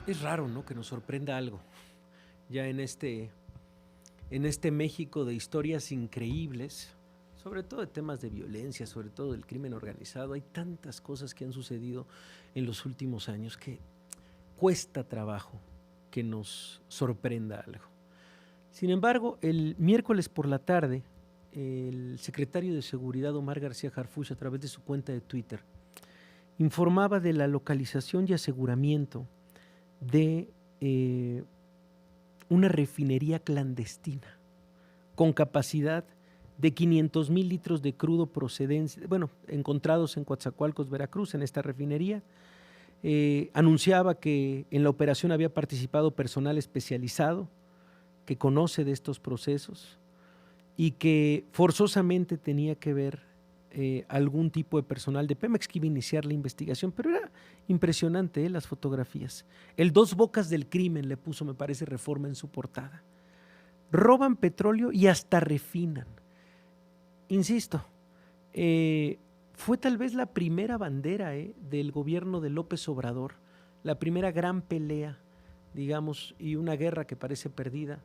Es raro, ¿no?, que nos sorprenda algo. Ya en este México de historias increíbles, sobre todo de temas de violencia, sobre todo del crimen organizado, hay tantas cosas que han sucedido en los últimos años que cuesta trabajo que nos sorprenda algo. Sin embargo, el miércoles por la tarde, el secretario de Seguridad Omar García Harfuch, a través de su cuenta de Twitter, informaba de la localización y aseguramiento de una refinería clandestina con capacidad de 500,000 litros de crudo procedencia, bueno, encontrados en Coatzacoalcos, Veracruz, en esta refinería. Anunciaba que en la operación había participado personal especializado que conoce de estos procesos y que forzosamente tenía que ver algún tipo de personal de Pemex que iba a iniciar la investigación, pero era impresionante las fotografías. El dos bocas del crimen le puso, me parece, Reforma en su portada. Roban petróleo y hasta refinan. Insisto, fue tal vez la primera bandera del gobierno de López Obrador, la primera gran pelea, digamos, y una guerra que parece perdida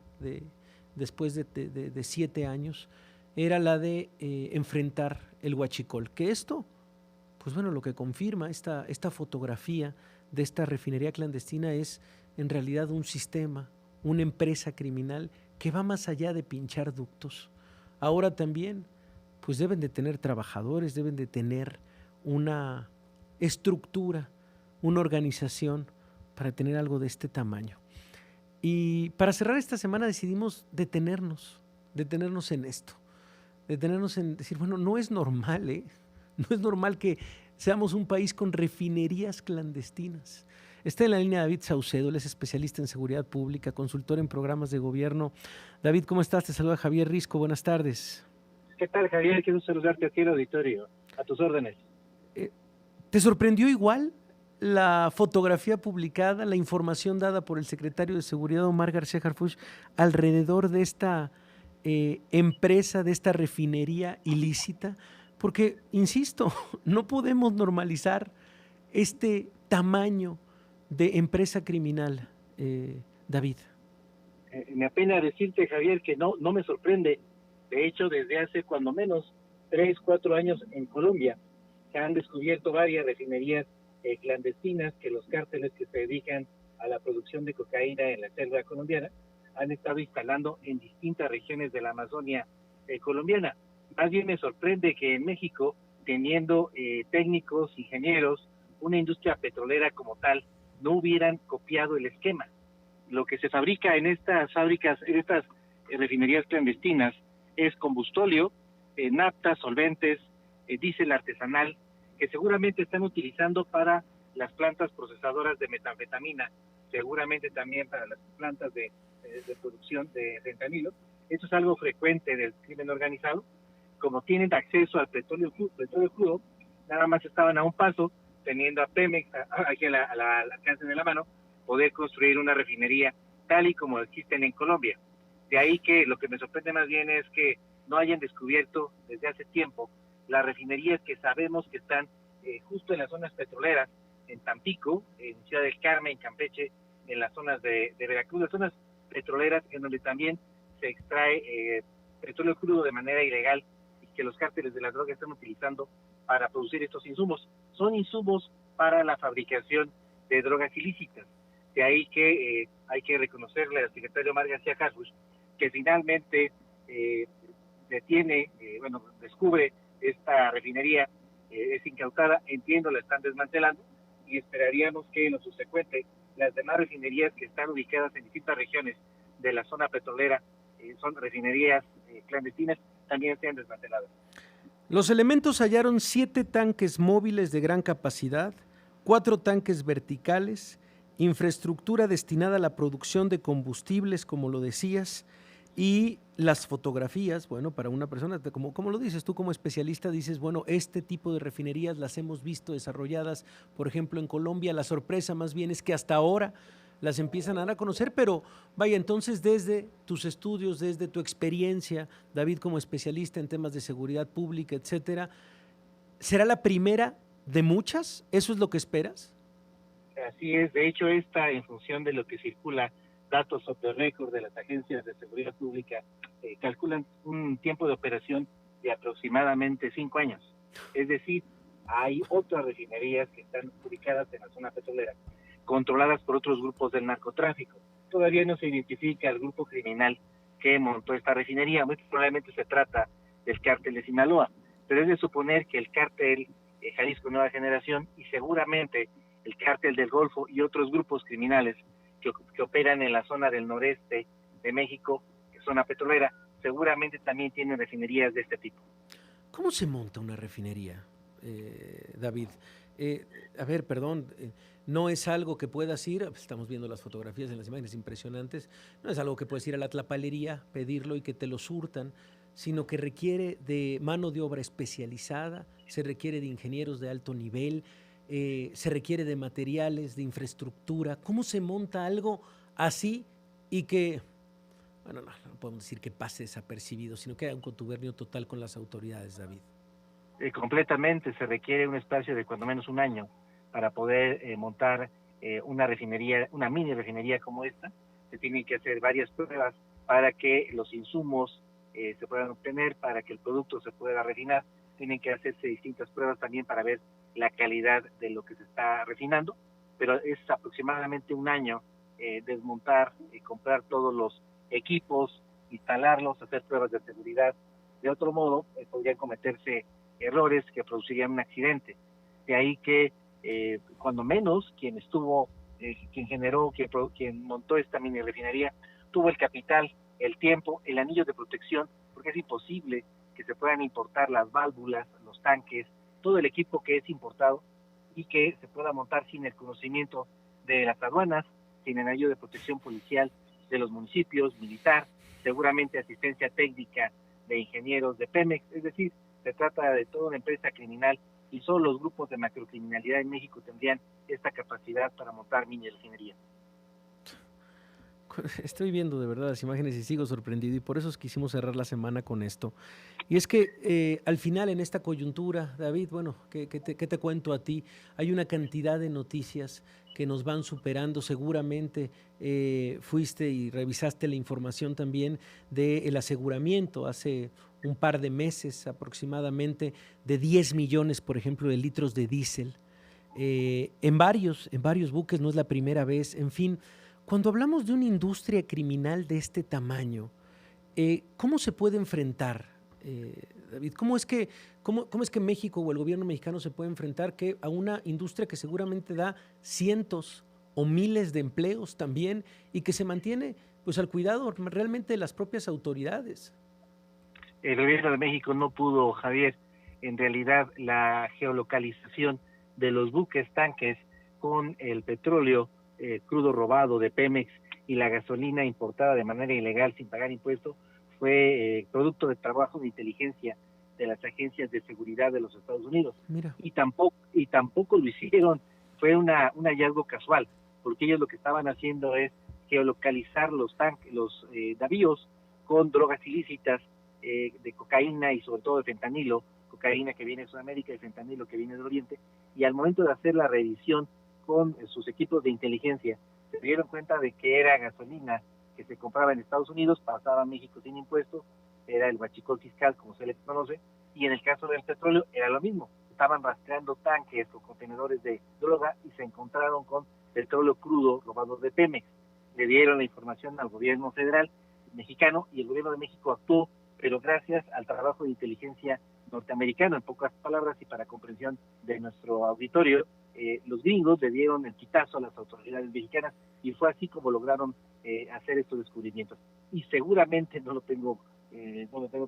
después de 7 años, era la de enfrentar el huachicol. Que esto, pues bueno, lo que confirma esta fotografía de esta refinería clandestina es en realidad un sistema, una empresa criminal que va más allá de pinchar ductos. Ahora también, pues deben de tener trabajadores, deben de tener una estructura, una organización para tener algo de este tamaño. Y para cerrar esta semana decidimos detenernos en esto, detenernos en decir, bueno, no es normal, no es normal que seamos un país con refinerías clandestinas. Está en la línea David Saucedo, él es especialista en seguridad pública, consultor en programas de gobierno. David, ¿cómo estás? Te saluda Javier Risco, buenas tardes. ¿Qué tal, Javier? Quiero saludarte aquí en el auditorio. A tus órdenes. ¿Te sorprendió igual la fotografía publicada, la información dada por el secretario de Seguridad Omar García Harfuch alrededor de esta empresa, de esta refinería ilícita? Porque, insisto, no podemos normalizar este tamaño de empresa criminal, David. Me apena decirte, Javier, que no me sorprende. De hecho, desde hace cuando menos 3, 4 años en Colombia se han descubierto varias refinerías clandestinas que los cárteles que se dedican a la producción de cocaína en la selva colombiana han estado instalando en distintas regiones de la Amazonia colombiana. Más bien me sorprende que en México, teniendo técnicos, ingenieros, una industria petrolera como tal, no hubieran copiado el esquema. Lo que se fabrica en estas fábricas, en estas refinerías clandestinas, es combustóleo, nafta, solventes, diésel artesanal, que seguramente están utilizando para las plantas procesadoras de metanfetamina, seguramente también para las plantas de producción de fentanilo. Eso es algo frecuente del crimen organizado. Como tienen acceso al petróleo crudo, nada más estaban a un paso, teniendo a Pemex aquí al alcance de la mano, poder construir una refinería tal y como existen en Colombia. De ahí que lo que me sorprende más bien es que no hayan descubierto desde hace tiempo las refinerías que sabemos que están justo en las zonas petroleras, en Tampico, en Ciudad del Carmen, en Campeche, en las zonas de Veracruz, las zonas petroleras en donde también se extrae petróleo crudo de manera ilegal y que los cárteles de la droga están utilizando para producir estos insumos. Son insumos para la fabricación de drogas ilícitas. De ahí que hay que reconocerle al secretario Omar García Harfuch que finalmente descubre esta refinería, es incautada, entiendo, la están desmantelando y esperaríamos que en lo subsecuente las demás refinerías que están ubicadas en distintas regiones de la zona petrolera, son refinerías clandestinas, también sean desmanteladas. Los elementos hallaron 7 tanques móviles de gran capacidad, 4 tanques verticales, infraestructura destinada a la producción de combustibles, como lo decías, y las fotografías, bueno, para una persona, como lo dices tú como especialista, dices, bueno, este tipo de refinerías las hemos visto desarrolladas, por ejemplo, en Colombia. La sorpresa más bien es que hasta ahora las empiezan a dar a conocer, pero vaya, entonces desde tus estudios, desde tu experiencia, David, como especialista en temas de seguridad pública, etcétera, ¿será la primera de muchas? ¿Eso es lo que esperas? Así es, de hecho, esta en función de lo que circula, datos sobre récord de las agencias de seguridad pública, calculan un tiempo de operación de aproximadamente 5 años. Es decir, hay otras refinerías que están ubicadas en la zona petrolera, controladas por otros grupos del narcotráfico. Todavía no se identifica el grupo criminal que montó esta refinería, muy probablemente se trata del cártel de Sinaloa, pero es de suponer que el cártel Jalisco Nueva Generación y seguramente el cártel del Golfo y otros grupos criminales que operan en la zona del noreste de México, zona petrolera, seguramente también tienen refinerías de este tipo. ¿Cómo se monta una refinería, David? A ver, perdón, no es algo que puedas ir, estamos viendo las fotografías en las imágenes impresionantes, no es algo que puedes ir a la tlapalería, pedirlo y que te lo surtan, sino que requiere de mano de obra especializada, se requiere de ingenieros de alto nivel, se requiere de materiales, de infraestructura. ¿Cómo se monta algo así y que, bueno, no podemos decir que pase desapercibido, sino que haya un contubernio total con las autoridades, David? Completamente, se requiere un espacio de cuando menos un año para poder montar una refinería, una mini refinería como esta. Se tienen que hacer varias pruebas para que los insumos se puedan obtener, para que el producto se pueda refinar. Tienen que hacerse distintas pruebas también para ver la calidad de lo que se está refinando, pero es aproximadamente un año desmontar y comprar todos los equipos, instalarlos, hacer pruebas de seguridad. De otro modo, podrían cometerse errores que producirían un accidente. De ahí que, cuando menos, quien generó, quien montó esta mini refinería, tuvo el capital, el tiempo, el anillo de protección, porque es imposible que se puedan importar las válvulas, los tanques, todo el equipo que es importado y que se pueda montar sin el conocimiento de las aduanas, sin el anillo de protección policial de los municipios, militar, seguramente asistencia técnica de ingenieros de Pemex, es decir, se trata de toda una empresa criminal y solo los grupos de macrocriminalidad en México tendrían esta capacidad para montar mini refinería. Estoy viendo de verdad las imágenes y sigo sorprendido y por eso quisimos cerrar la semana con esto. Y es que al final en esta coyuntura, David, bueno, ¿qué te cuento a ti? Hay una cantidad de noticias que nos van superando. Seguramente fuiste y revisaste la información también del aseguramiento hace un par de meses aproximadamente de 10 millones, por ejemplo, de litros de diésel. En varios buques, no es la primera vez, en fin. Cuando hablamos de una industria criminal de este tamaño, ¿cómo se puede enfrentar, David? ¿Cómo es que México o el gobierno mexicano se puede enfrentar a una industria que seguramente da cientos o miles de empleos también y que se mantiene pues al cuidado realmente de las propias autoridades? El gobierno de México no pudo, Javier, en realidad la geolocalización de los buques tanques con el petróleo crudo robado de Pemex y la gasolina importada de manera ilegal sin pagar impuestos fue producto de trabajo de inteligencia de las agencias de seguridad de los Estados Unidos. Mira. Y tampoco lo hicieron, fue un hallazgo casual, porque ellos lo que estaban haciendo es geolocalizar los navíos con drogas ilícitas de cocaína y sobre todo de fentanilo, cocaína que viene de Sudamérica y fentanilo que viene del Oriente, y al momento de hacer la revisión con sus equipos de inteligencia, se dieron cuenta de que era gasolina que se compraba en Estados Unidos, pasaba a México sin impuestos, era el huachicol fiscal, como se le conoce, y en el caso del petróleo era lo mismo. Estaban rastreando tanques o contenedores de droga y se encontraron con petróleo crudo robado de Pemex. Le dieron la información al gobierno federal mexicano y el gobierno de México actuó, pero gracias al trabajo de inteligencia norteamericano, en pocas palabras y para comprensión de nuestro auditorio, los gringos le dieron el quitazo a las autoridades mexicanas y fue así como lograron hacer estos descubrimientos. Y seguramente no lo tengo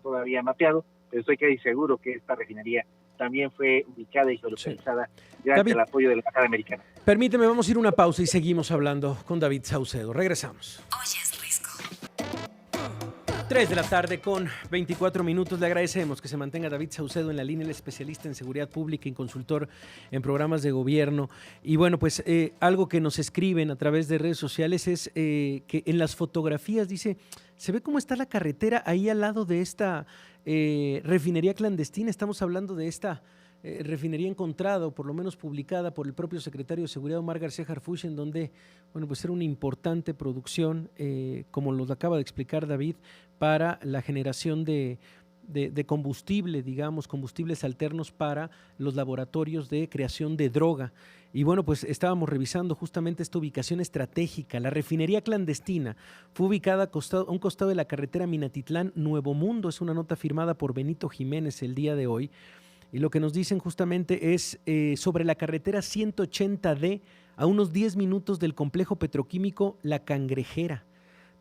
todavía mapeado, pero estoy casi seguro que esta refinería también fue ubicada y geolocalizada gracias al apoyo de la embajada americana. Permíteme, vamos a ir a una pausa y seguimos hablando con David Saucedo. Regresamos. 3 de la tarde con 24 minutos. Le agradecemos que se mantenga David Saucedo en la línea, el especialista en seguridad pública y consultor en programas de gobierno. Y bueno, pues algo que nos escriben a través de redes sociales es que en las fotografías dice, se ve cómo está la carretera ahí al lado de esta refinería clandestina. Estamos hablando de esta refinería encontrada, o por lo menos publicada por el propio secretario de Seguridad Omar García Harfuch, en donde, bueno, pues era una importante producción, como nos acaba de explicar David, para la generación de combustible, digamos, combustibles alternos para los laboratorios de creación de droga. Y bueno, pues estábamos revisando justamente esta ubicación estratégica. La refinería clandestina fue ubicada a un costado de la carretera Minatitlán-Nuevo Mundo. Es una nota firmada por Benito Jiménez el día de hoy. Y lo que nos dicen justamente es sobre la carretera 180D, a unos 10 minutos del complejo petroquímico La Cangrejera.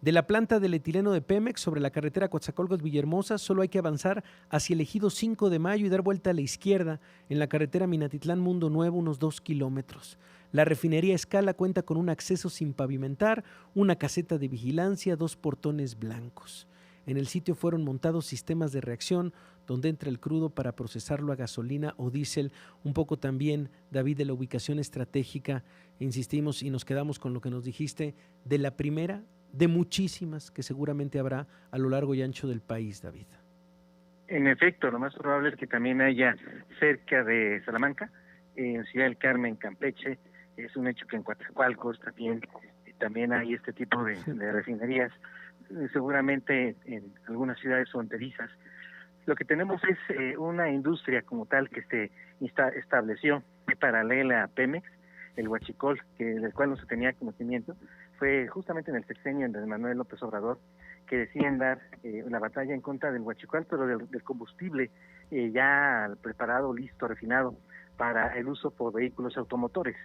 De la planta del etileno de Pemex sobre la carretera Coatzacoalcos-Villahermosa solo hay que avanzar hacia el ejido 5 de Mayo y dar vuelta a la izquierda en la carretera Minatitlán-Mundo Nuevo, unos 2 kilómetros. La refinería Escala cuenta con un acceso sin pavimentar, una caseta de vigilancia, 2 portones blancos. En el sitio fueron montados sistemas de reacción donde entra el crudo para procesarlo a gasolina o diésel. Un poco también, David, de la ubicación estratégica, insistimos y nos quedamos con lo que nos dijiste, de la primera de muchísimas que seguramente habrá a lo largo y ancho del país, David. En efecto, lo más probable es que también haya cerca de Salamanca, en Ciudad del Carmen, Campeche. Es un hecho que en Coatzacoalcos también hay este tipo de refinerías, seguramente en algunas ciudades fronterizas. Lo que tenemos es una industria como tal que se estableció paralela a Pemex, el huachicol, del cual no se tenía conocimiento. Fue justamente en el sexenio de Manuel López Obrador que deciden dar la batalla en contra del huachicol, pero del combustible ya preparado, listo, refinado para el uso por vehículos automotores.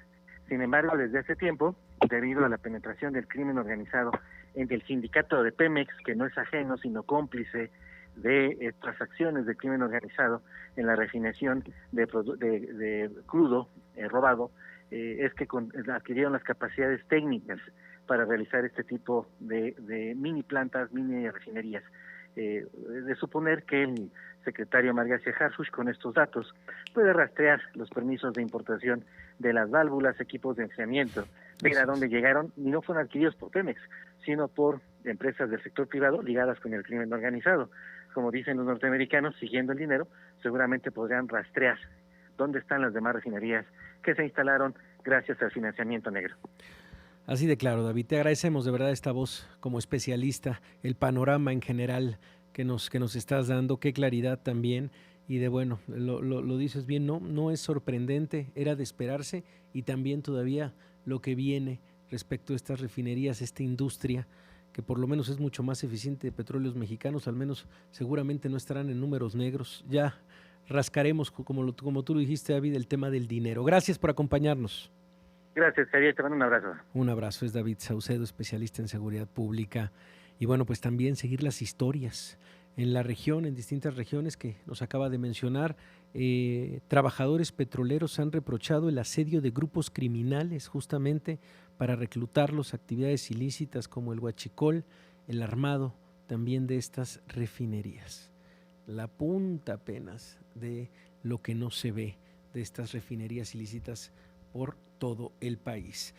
Sin embargo, desde hace tiempo, debido a la penetración del crimen organizado en el sindicato de Pemex, que no es ajeno sino cómplice de transacciones de crimen organizado en la refinación de crudo robado, es que adquirieron las capacidades técnicas para realizar este tipo de mini plantas, mini refinerías. De suponer que el secretario Omar García Harfuch, con estos datos, puede rastrear los permisos de importación de las válvulas, equipos de enfriamiento, ver a dónde llegaron, y no fueron adquiridos por Pemex, sino por empresas del sector privado ligadas con el crimen organizado. Como dicen los norteamericanos, siguiendo el dinero, seguramente podrían rastrear dónde están las demás refinerías que se instalaron gracias al financiamiento negro. Así de claro, David. Te agradecemos de verdad esta voz como especialista, el panorama en general que nos estás dando, qué claridad también. Y bueno, lo dices bien, no es sorprendente, era de esperarse, y también todavía lo que viene respecto a estas refinerías, esta industria que por lo menos es mucho más eficiente de petróleos mexicanos, al menos seguramente no estarán en números negros. Ya rascaremos, como tú lo dijiste, David, el tema del dinero. Gracias por acompañarnos. Gracias, Javier, te mando un abrazo. Un abrazo, es David Saucedo, especialista en seguridad pública. Y bueno, pues también seguir las historias en la región, en distintas regiones que nos acaba de mencionar. Trabajadores petroleros han reprochado el asedio de grupos criminales justamente para reclutarlos a actividades ilícitas como el huachicol, el armado también de estas refinerías. La punta apenas de lo que no se ve de estas refinerías ilícitas por todo el país.